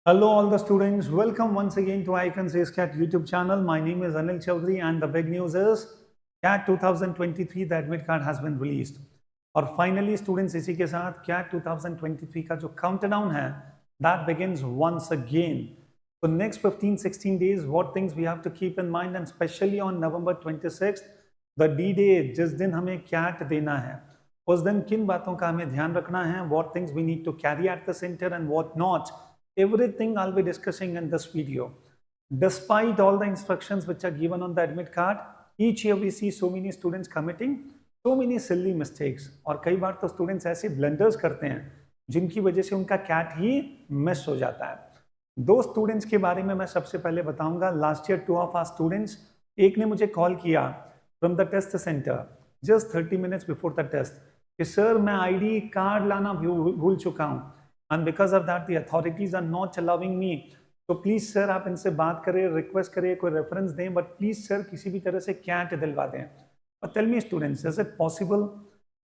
Hello all the students, welcome once again to Icon Says Cat YouTube channel. My name is Anil Chaudhary and the big news is CAT 2023 the admit card has been released. और finally students इसी के साथ CAT 2023 का जो countdown है that begins once again. So next 15-16 days what things we have to keep in mind and especially on November 26th the D-Day जिस दिन हमें CAT देना है उस दिन किन बातों का हमें ध्यान रखना है, what things we need to carry at the center and what not. Everything I'll be discussing in this video. Despite all the instructions which are given on the admit card, each year we see so many students committing so many silly mistakes. और कई बार तो students ऐसे blunders करते हैं जिनकी वजह से उनका CAT ही मिस हो जाता है. दो students के बारे में मैं सबसे पहले बताऊंगा. Last year 2 of our students, एक ने मुझे कॉल किया from the test center just 30 minutes before the test कि सर मैं ID कार्ड लाना भूल चुका हूँ. And because of that, the authorities are not allowing me. So please sir, आप इनसे बात करें, रिक्वेस्ट करें, कोई रेफरेंस दें, बट प्लीज सर किसी भी तरह से CAT दिलवा दें. But tell me students, is it possible?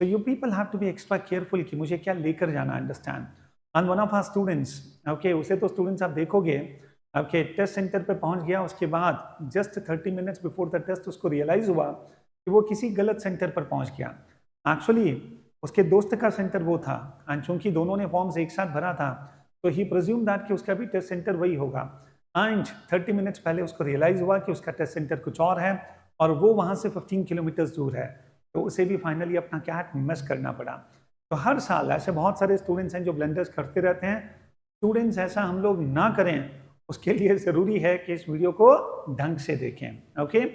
So you people have to be extra careful कि मुझे क्या लेकर जाना, understand? And one of our students, okay, उसे तो students आप देखोगे, okay, टेस्ट सेंटर पे पहुंच गया, उसके बाद just 30 minutes before the test उसको रियलाइज हुआ कि वो किसी गलत सेंटर पर पहुंच गया. एक्चुअली उसके दोस्त का सेंटर वो था एंड चूंकि दोनों ने फॉर्म्स एक साथ भरा था तो ही प्रिज्यूम दैट कि उसका भी टेस्ट सेंटर वही होगा. एंड 30 मिनट्स पहले उसको रियलाइज हुआ कि उसका टेस्ट सेंटर कुछ और है और वो वहाँ से 15 किलोमीटर्स दूर है, तो उसे भी फाइनली अपना CAT मिस करना पड़ा. तो हर साल ऐसे बहुत सारे स्टूडेंट्स हैं जो ब्लंडर्स करते रहते हैं. स्टूडेंट्स ऐसा हम लोग ना करें, उसके लिए ज़रूरी है कि इस वीडियो को ढंग से देखें. ओके,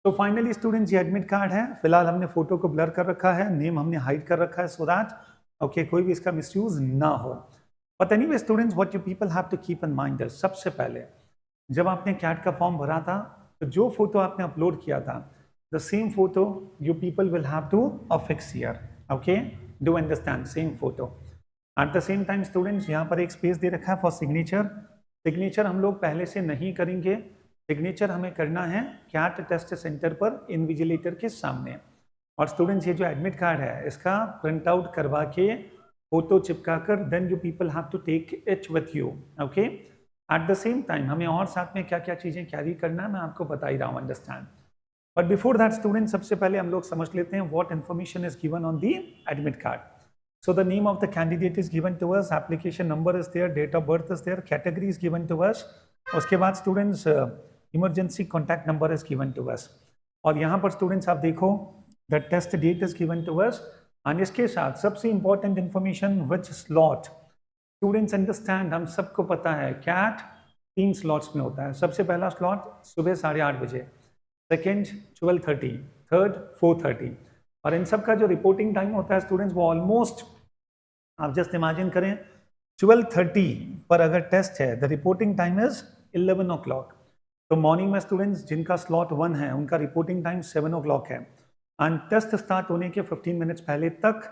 तो फाइनली स्टूडेंट्स ये एडमिट कार्ड है. फिलहाल हमने फोटो को ब्लर कर रखा है, नेम हमने हाइड कर रखा है सो दैट ओके कोई भी इसका मिसयूज ना हो. But anyway students what you people have to keep in mind is, सबसे पहले जब आपने CAT का फॉर्म भरा था तो जो फोटो आपने अपलोड किया था the same photo you people will have to affix here. Okay, do understand, same photo. At the same time students यहाँ पर एक स्पेस दे रखा है फॉर सिग्नेचर. सिग्नेचर हम लोग पहले से नहीं करेंगे, सिग्नेचर हमें करना है CAT टेस्ट सेंटर पर इन्विजिलेटर के सामने. और स्टूडेंट्स ये जो एडमिट कार्ड है इसका प्रिंट आउट करवा के फोटो चिपका कर then you people have to take it with you. Okay, at the same time हमें और साथ में क्या क्या चीज़ें कैरी करना है मैं आपको बता ही रहा हूँ, understand. But before that student सबसे पहले हम लोग समझ लेते हैं what information is given on the admit card. So the name of the candidate is given to us, application number is there, date of birth is there, category is given to us. उसके बाद students emergency contact number is given to us. और यहाँ पर students आप देखो the test date is given to us and इसके साथ सबसे important information which slot. Students understand, हम सबको पता है CAT 3 स्लॉट्स में होता है. सबसे पहला स्लॉट सुबह 8:30 बजे, सेकेंड 12:30, थर्ड 4:30. और इन सब का जो रिपोर्टिंग टाइम होता है स्टूडेंट्स वो ऑलमोस्ट आप जस्ट इमेजिन करें 12:30 पर अगर टेस्ट है the reporting time is 11 o'clock. तो मॉर्निंग में स्टूडेंट्स जिनका स्लॉट 1 है उनका रिपोर्टिंग टाइम 7 o'clock है एंड टेस्ट स्टार्ट होने के 15 मिनट्स पहले तक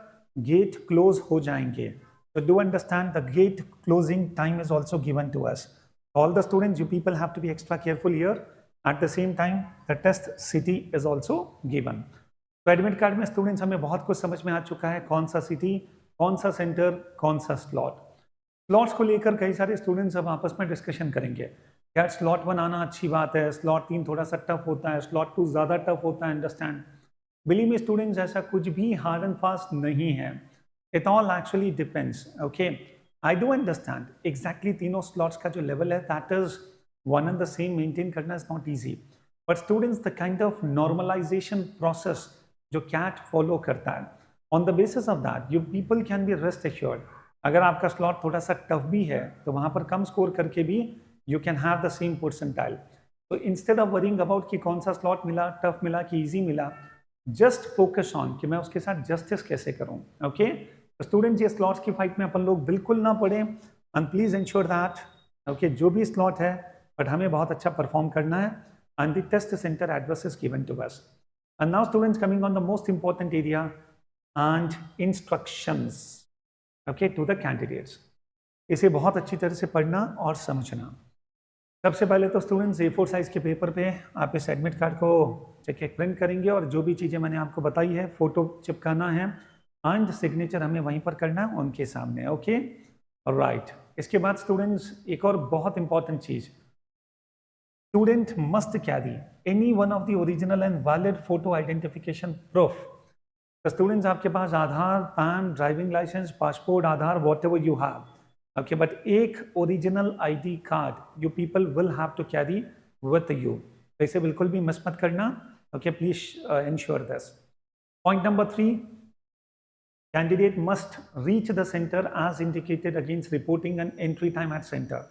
गेट क्लोज हो जाएंगे. तो do understand the gate closing time is also given to us. All the students you people have to be extra careful here. At the same time the test city is also given. तो admit card में students हमें बहुत कुछ समझ में आ चुका है, कौन सा सिटी, कौन सा सेंटर, कौन सा स्लॉट. स्लॉट्स को लेकर कई सारे स्टूडेंट्स अब आपस में डिस्कशन करेंगे. यार स्लॉट 1 आना अच्छी बात है, स्लॉट 3 थोड़ा सा टफ होता है, स्लॉट 2 ज़्यादा टफ होता है, अंडरस्टैंड. बिलीव मी स्टूडेंट्स ऐसा कुछ भी हार्ड एंड फास्ट नहीं है. It all actually depends. Okay, I do understand exactly तीनों स्लॉट्स का जो लेवल है that is one and the same maintain करना is not easy. But students the kind of normalisation process जो CAT follow करता है on the basis of that you people can be rest assured. अगर आपका slot थोड़ा सा tough भी है तो वहाँ पर कम स्कोर करके भी you can have the same percentile. तो इंस्टेड ऑफ वरिंग अबाउट कि कौन सा स्लॉट मिला, टफ मिला कि इजी मिला, जस्ट फोकस ऑन कि मैं उसके साथ जस्टिस कैसे करूँ. ओके, तो स्टूडेंट्स ये स्लॉट्स की फाइट में अपन लोग बिल्कुल ना पड़े and please ensure that okay जो भी स्लॉट है बट हमें बहुत अच्छा परफॉर्म करना है and the test centre address is given to us. And now students coming on the most important area and instructions okay to the candidates. इसे बहुत अच्छी तरह से पढ़ना और समझना. सबसे पहले तो स्टूडेंट्स A4 साइज के पेपर पे आप इस एडमिट कार्ड को चेक प्रिंट करेंगे और जो भी चीज़ें मैंने आपको बताई है फोटो चिपकाना है एंड सिग्नेचर हमें वहीं पर करना है उनके सामने. Okay, right. इसके बाद स्टूडेंट्स एक और बहुत इंपॉर्टेंट चीज, student must carry any one of the original and valid photo identification proof. The students, आपके पास Aadhaar, PAN, driving licence, passport, Aadhaar, whatever you have, okay, but एक original ID card you people will have to carry with you. तो इसे बिल्कुल भी miss मत करना, okay, please ensure this. Point number 3, candidate must reach the center as indicated against reporting and entry time at center.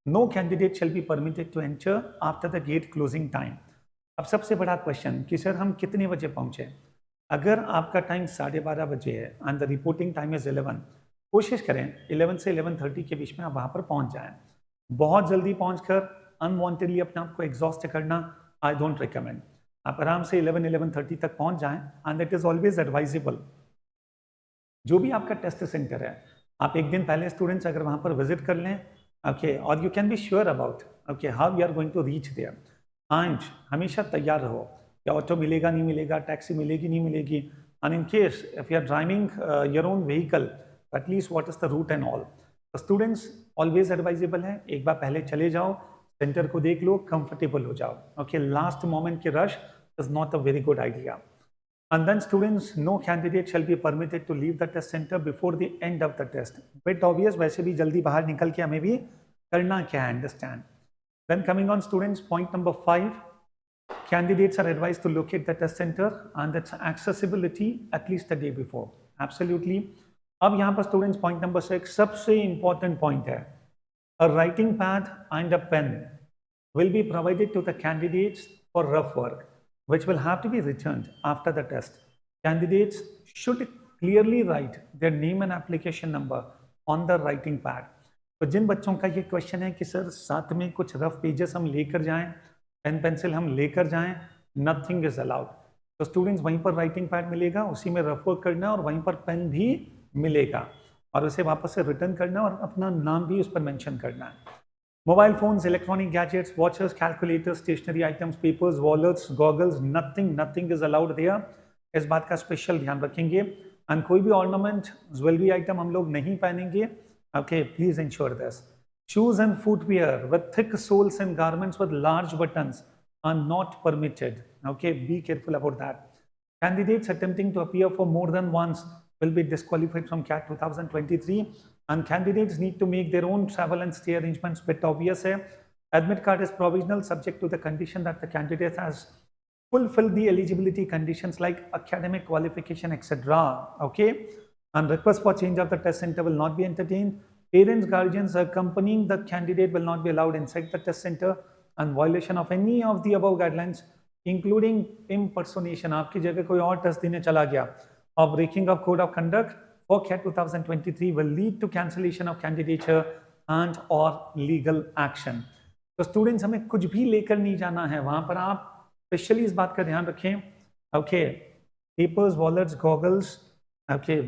No candidate shall be permitted to enter after the gate closing time. अब सबसे बड़ा question कि sir हम कितने बजे पहुंचे? अगर आपका टाइम 12:30 बजे है and the reporting time is 11, कोशिश करें 11 से 11:30 के बीच में आप वहां पर पहुंच जाएं। बहुत जल्दी पहुंचकर अनवांटेडली अपने आप को एग्जॉस्ट करना आई डोंट रिकमेंड। आप आराम से 11:30 तक पहुंच जाएं and it is always advisable. जो भी आपका टेस्ट सेंटर है, आप एक दिन पहले स्टूडेंट्स अगर वहां पर विजिट कर लें, okay, or you can be sure about, okay, how you are going to reach there, and हमेशा तैयार रहो कि ऑटो मिलेगा नहीं मिलेगा, टैक्सी मिलेगी नहीं मिलेगी, and in case if you are driving your own vehicle, at least what is the route and all. तो students always advisable है, एक बार पहले चले जाओ, सेंटर को देख लो, कंफर्टेबल हो जाओ, okay, last moment की rush is not a very good idea. And then students, no candidate shall be permitted to leave the test center before the end of the test. Bit obvious, वैसे भी जल्दी बाहर निकल के हमें भी करना क्या है, understand. Then coming on students, point number 5, candidates are advised to locate the test center and its accessibility at least the day before. Absolutely. अब यहाँ पर students point number 6 सबसे important point है. A writing pad and a pen will be provided to the candidates for rough work, which will have to be returned after the test. Candidates should clearly write their name and application number on the writing pad. तो जिन बच्चों का ये question है कि sir साथ में कुछ rough pages हम लेकर जाएं, पेन पेंसिल हम लेकर जाएं, नथिंग इज अलाउड। तो स्टूडेंट्स वहीं पर राइटिंग पैड मिलेगा, उसी में रफ वर्क करना और वहीं पर पेन भी मिलेगा और उसे वापस से रिटर्न करना और अपना नाम भी उस पर मेंशन करना है। Mobile phones, electronic gadgets, watches, calculators, stationery items, papers, wallets, goggles, nothing is allowed there. इस बात का स्पेशल ध्यान रखेंगे। एंड कोई भी ऑर्नामेंट, ज्वेलरी आइटम हम लोग नहीं पहनेंगे। Okay, please ensure this. Shoes and footwear with thick soles and garments with large buttons are not permitted. Okay, be careful about that. Candidates attempting to appear for more than once will be disqualified from CAT 2023, and candidates need to make their own travel and stay arrangements. Bit obvious है. Admit card is provisional, subject to the condition that the candidate has fulfilled the eligibility conditions like academic qualification, etc. Okay, and request for change of the test center will not be entertained. Parents, guardians accompanying the candidate will not be allowed inside the test center, and violation of any of the above guidelines, including impersonation, आपकी जगह कोई और test देने चला गया, or breaking of code of conduct for CAT 2023 will lead to cancellation of candidature and or legal action. तो students हमें कुछ भी लेकर नहीं जाना है वहां पर, आप स्पेशली इस बात का ध्यान रखें। Okay, papers, wallets, goggles, okay,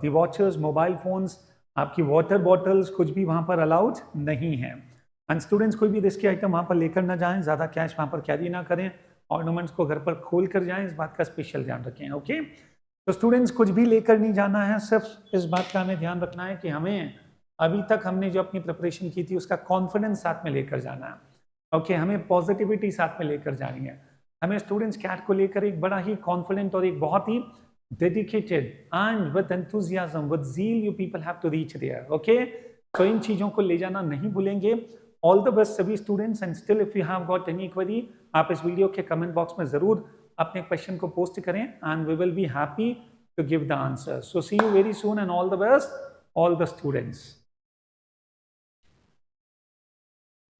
the watches, mobile phones, आपकी वाटर बॉटल्स, कुछ भी वहाँ पर अलाउड नहीं है। एंड स्टूडेंट्स कोई भी रिस्की आइटम वहाँ पर लेकर ना जाएं, ज़्यादा कैश वहाँ पर कैरी ना करें, ऑर्नामेंट्स को घर पर खोल कर जाएं, इस बात का स्पेशल ध्यान रखें। ओके, तो स्टूडेंट्स कुछ भी लेकर नहीं जाना है, सिर्फ इस बात का हमें ध्यान रखना है कि हमें अभी तक हमने जो अपनी प्रिपरेशन की थी उसका कॉन्फिडेंस साथ में लेकर जाना है। ओके, हमें पॉजिटिविटी साथ में लेकर जानी है। हमें स्टूडेंट्स कैट को लेकर एक बड़ा ही कॉन्फिडेंट और एक बहुत ही dedicated and with enthusiasm, with zeal, you people have to reach there. Okay, so इन चीजों को ले जाना नहीं भूलेंगे। All the best सभी students, and still if you have got any query, आप इस वीडियो के कमेंट बॉक्स में जरूर अपने क्वेश्चन को पोस्ट करें and we will be happy to give the answer. So see you very soon and all the best, all the students.